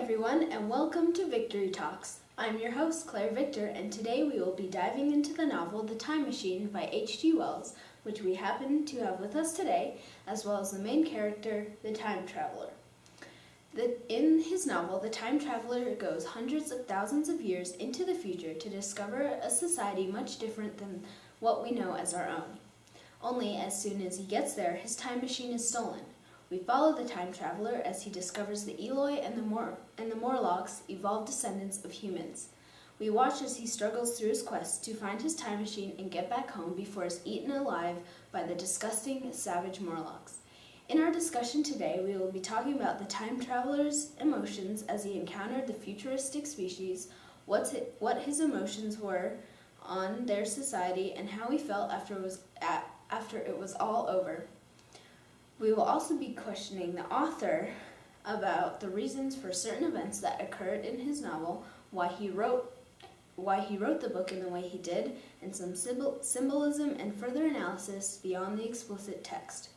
everyone, and welcome to Victory Talks. I'm your host, Claire Victor, and today we will be diving into the novel The Time Machine by H.G. Wells, which we happen to have with us today, as well as the main character, the time traveler. In his novel, the time traveler goes hundreds of thousands of years into the future to discover a society much different than what we know as our own. Only as soon as he gets there, his time machine is stolen. We follow the time traveler as he discovers the Eloi and the Morlocks, evolved descendants of humans. We watch as he struggles through his quest to find his time machine and get back home before he's eaten alive by the disgusting, savage Morlocks. In our discussion today, we will be talking about the time traveler's emotions as he encountered the futuristic species, what his emotions were on their society, and how he felt after it was all over. We will also be questioning the author about the reasons for certain events that occurred in his novel, why he wrote the book in the way he did, and some symbolism and further analysis beyond the explicit text.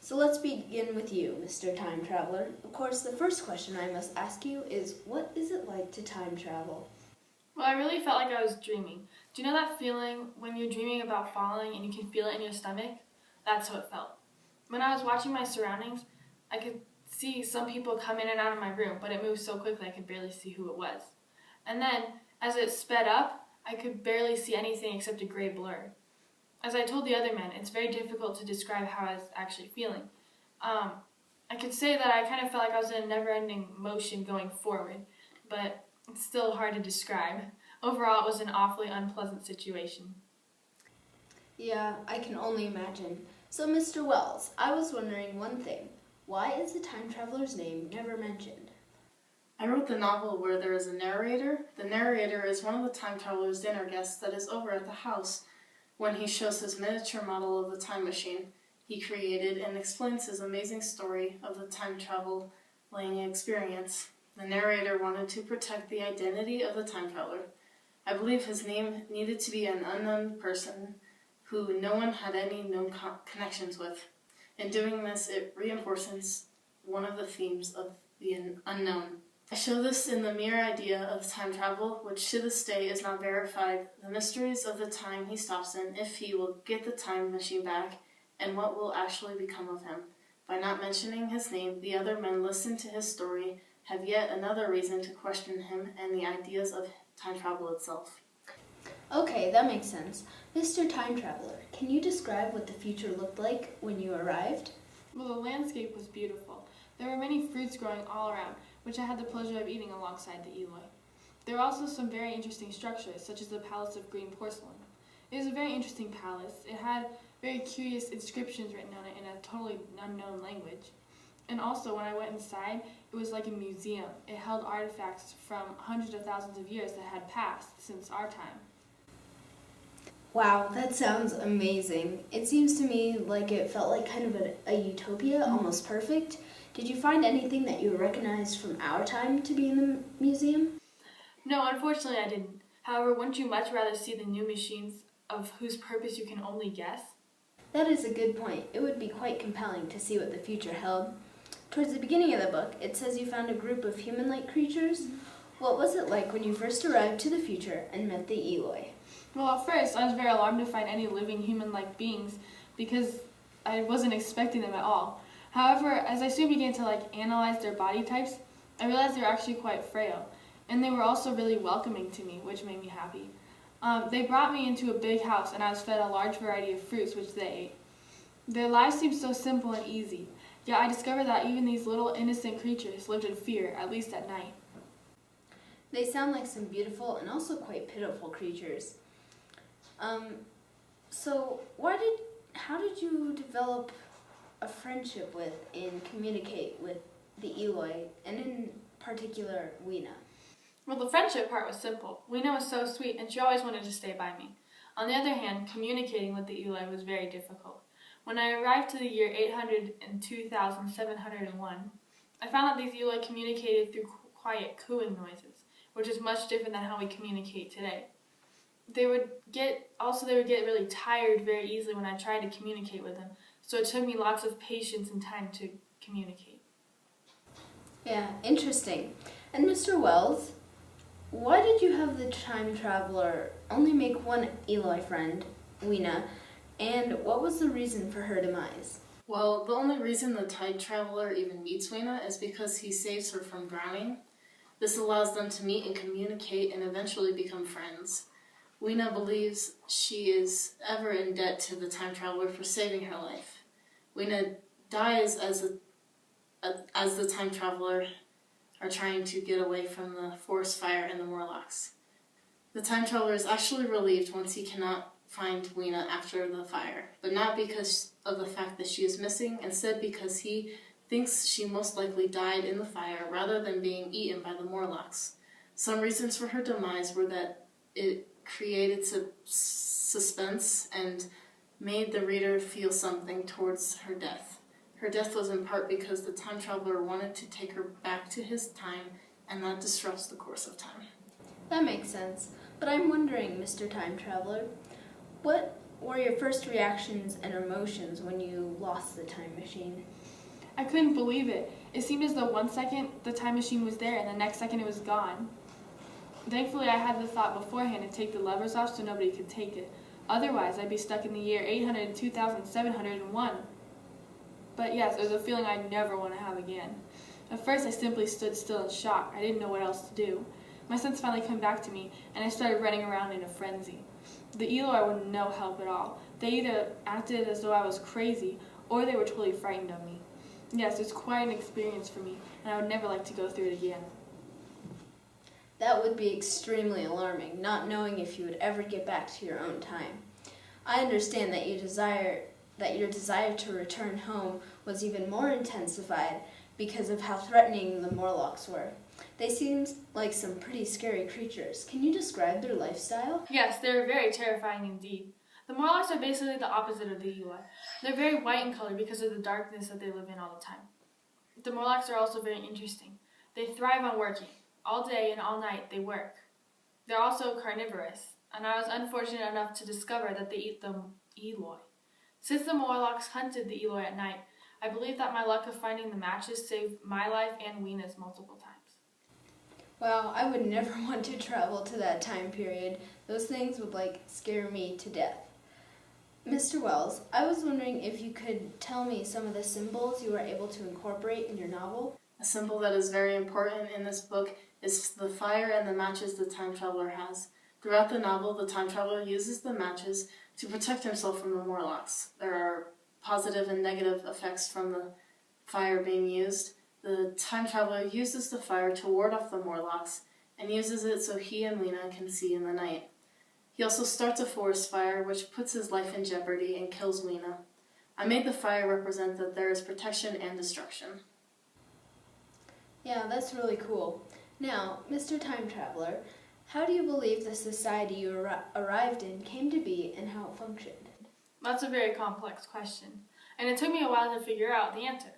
So let's begin with you, Mr. Time Traveler. Of course, the first question I must ask you is, what is it like to time travel? Well, I really felt like I was dreaming. Do you know that feeling when you're dreaming about falling and you can feel it in your stomach? That's how it felt. When I was watching my surroundings, I could see some people come in and out of my room, but it moved so quickly I could barely see who it was. And then, as it sped up, I could barely see anything except a gray blur. As I told the other men, it's very difficult to describe how I was actually feeling. I could say that I kind of felt like I was in a never-ending motion going forward, but it's still hard to describe. Overall, it was an awfully unpleasant situation. Yeah, I can only imagine. So, Mr. Wells, I was wondering one thing. Why is the time traveler's name never mentioned? I wrote the novel where there is a narrator. The narrator is one of the time traveler's dinner guests that is over at the house when he shows his miniature model of the time machine he created and explains his amazing story of the time traveling experience. The narrator wanted to protect the identity of the time traveler. I believe his name needed to be an unknown person who no one had any known connections with. In doing this, it reinforces one of the themes of the unknown. I show this in the mere idea of time travel, which to this day is not verified, the mysteries of the time he stops in, if he will get the time machine back, and what will actually become of him. By not mentioning his name, the other men listen to his story, have yet another reason to question him and the ideas of time travel itself. Okay, that makes sense. Mr. Time Traveler, can you describe what the future looked like when you arrived? Well, the landscape was beautiful. There were many fruits growing all around, which I had the pleasure of eating alongside the Eloi. There were also some very interesting structures, such as the Palace of Green Porcelain. It was a very interesting palace. It had very curious inscriptions written on it in a totally unknown language. And also, when I went inside, it was like a museum. It held artifacts from hundreds of thousands of years that had passed since our time. Wow, that sounds amazing. It seems to me like it felt like kind of a utopia, almost perfect. Did you find anything that you recognized from our time to be in the museum? No, unfortunately I didn't. However, wouldn't you much rather see the new machines of whose purpose you can only guess? That is a good point. It would be quite compelling to see what the future held. Towards the beginning of the book, it says you found a group of human-like creatures. What was it like when you first arrived to the future and met the Eloi? Well, at first, I was very alarmed to find any living human-like beings because I wasn't expecting them at all. However, as I soon began to analyze their body types, I realized they were actually quite frail, and they were also really welcoming to me, which made me happy. They brought me into a big house, and I was fed a large variety of fruits, which they ate. Their lives seemed so simple and easy, yet I discovered that even these little innocent creatures lived in fear, at least at night. They sound like some beautiful and also quite pitiful creatures. So how did you develop a friendship with and communicate with the Eloi, and in particular, Weena? Well, the friendship part was simple. Weena was so sweet, and she always wanted to stay by me. On the other hand, communicating with the Eloi was very difficult. When I arrived to the year 802,701, I found that these Eloi communicated through quiet cooing noises, which is much different than how we communicate today. They would get really tired very easily when I tried to communicate with them, so it took me lots of patience and time to communicate. Yeah, interesting. And Mr. Wells, why did you have the time traveler only make one Eloy friend, Weena, and what was the reason for her demise? Well, the only reason the time traveler even meets Weena is because he saves her from drowning. This allows them to meet and communicate and eventually become friends. Weena believes she is ever in debt to the time traveler for saving her life. Weena dies as the time traveler are trying to get away from the forest fire and the Morlocks. The time traveler is actually relieved once he cannot find Weena after the fire, but not because of the fact that she is missing, instead because he thinks she most likely died in the fire rather than being eaten by the Morlocks. Some reasons for her demise were that it created suspense and made the reader feel something towards her death. Her death was in part because the time traveler wanted to take her back to his time, and that disrupts the course of time. That makes sense, but I'm wondering, Mr. Time Traveler, what were your first reactions and emotions when you lost the time machine? I couldn't believe it. It seemed as though 1 second the time machine was there and the next second it was gone. Thankfully, I had the thought beforehand to take the levers off so nobody could take it. Otherwise, I'd be stuck in the year 802,701. But yes, it was a feeling I never want to have again. At first, I simply stood still in shock. I didn't know what else to do. My sense finally came back to me, and I started running around in a frenzy. The Eloy were no help at all. They either acted as though I was crazy, or they were totally frightened of me. Yes, it's quite an experience for me, and I would never like to go through it again. That would be extremely alarming, not knowing if you would ever get back to your own time. I understand that your desire to return home was even more intensified because of how threatening the Morlocks were. They seemed like some pretty scary creatures. Can you describe their lifestyle? Yes, they're very terrifying indeed. The Morlocks are basically the opposite of the Eloy. They're very white in color because of the darkness that they live in all the time. The Morlocks are also very interesting. They thrive on working. All day and all night they work. They're also carnivorous, and I was unfortunate enough to discover that they eat the Eloy. Since the Morlocks hunted the Eloy at night, I believe that my luck of finding the matches saved my life and Weena's multiple times. Wow, I would never want to travel to that time period. Those things would scare me to death. Mr. Wells, I was wondering if you could tell me some of the symbols you were able to incorporate in your novel. A symbol that is very important in this book is the fire and the matches the time traveler has. Throughout the novel, the time traveler uses the matches to protect himself from the Morlocks. There are positive and negative effects from the fire being used. The time traveler uses the fire to ward off the Morlocks and uses it so he and Weena can see in the night. He also starts a forest fire, which puts his life in jeopardy and kills Weena. I made the fire represent that there is protection and destruction. Yeah, that's really cool. Now, Mr. Time Traveler, how do you believe the society you arrived in came to be and how it functioned? That's a very complex question, and it took me a while to figure out the answer.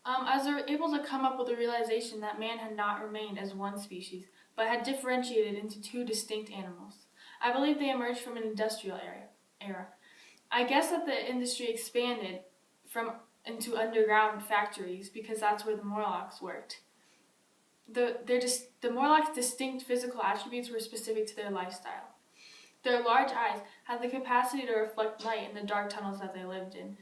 I was able to come up with the realization that man had not remained as one species, but had differentiated into two distinct animals. I believe they emerged from an industrial era. I guess that the industry expanded into underground factories because that's where the Morlocks worked. The Morlocks' distinct physical attributes were specific to their lifestyle. Their large eyes had the capacity to reflect light in the dark tunnels that they lived in,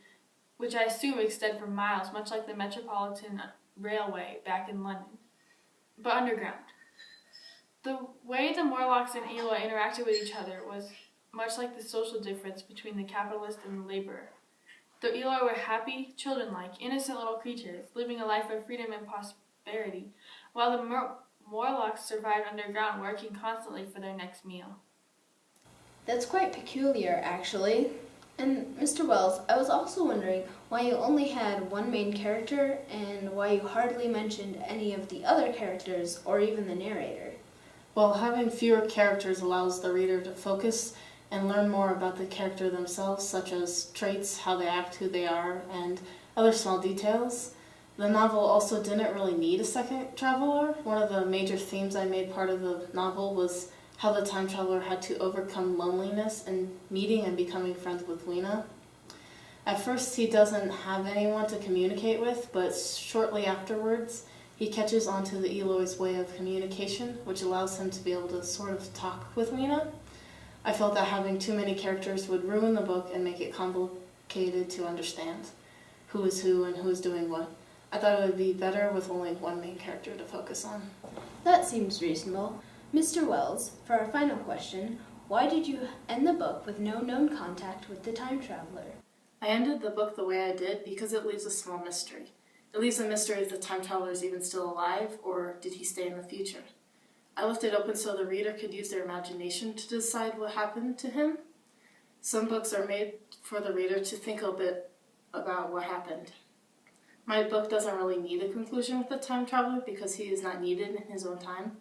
which I assume extend for miles, much like the Metropolitan Railway back in London, but underground. The way the Morlocks and Eloy interacted with each other was much like the social difference between the capitalist and the laborer. The Eloy were happy, children-like, innocent little creatures, living a life of freedom and prosperity, while the Morlocks survived underground, working constantly for their next meal. That's quite peculiar, actually. And Mr. Wells, I was also wondering why you only had one main character and why you hardly mentioned any of the other characters or even the narrator. Well, having fewer characters allows the reader to focus and learn more about the character themselves, such as traits, how they act, who they are, and other small details. The novel also didn't really need a second traveler. One of the major themes I made part of the novel was how the time traveler had to overcome loneliness and meeting and becoming friends with Weena. At first, he doesn't have anyone to communicate with, but shortly afterwards, He catches on to the Eloy's way of communication, which allows him to be able to sort of talk with Lena. I felt that having too many characters would ruin the book and make it complicated to understand who is who and who is doing what. I thought it would be better with only one main character to focus on. That seems reasonable. Mr. Wells, for our final question, why did you end the book with no known contact with the time traveler? I ended the book the way I did because it leaves a small mystery. It leaves a mystery if the time traveler is even still alive, or did he stay in the future? I left it open so the reader could use their imagination to decide what happened to him. Some books are made for the reader to think a bit about what happened. My book doesn't really need a conclusion with the time traveler because he is not needed in his own time.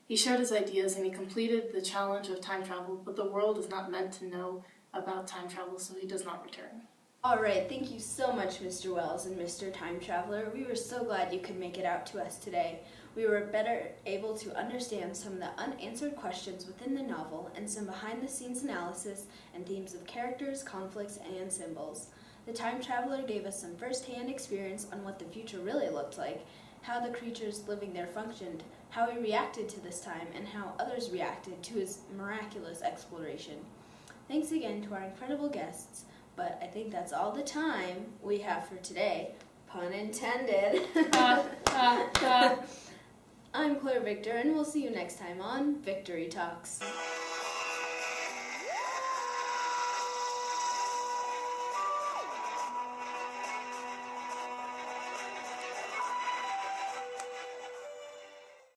He shared his ideas and he completed the challenge of time travel, but the world is not meant to know about time travel, so he does not return. All right, thank you so much, Mr. Wells and Mr. Time Traveler. We were so glad you could make it out to us today. We were better able to understand some of the unanswered questions within the novel and some behind-the-scenes analysis and themes of characters, conflicts, and symbols. The Time Traveler gave us some first-hand experience on what the future really looked like, how the creatures living there functioned, how he reacted to this time, and how others reacted to his miraculous exploration. Thanks again to our incredible guests, but I think that's all the time we have for today. Pun intended. I'm Claire Victor, and we'll see you next time on Victory Talks.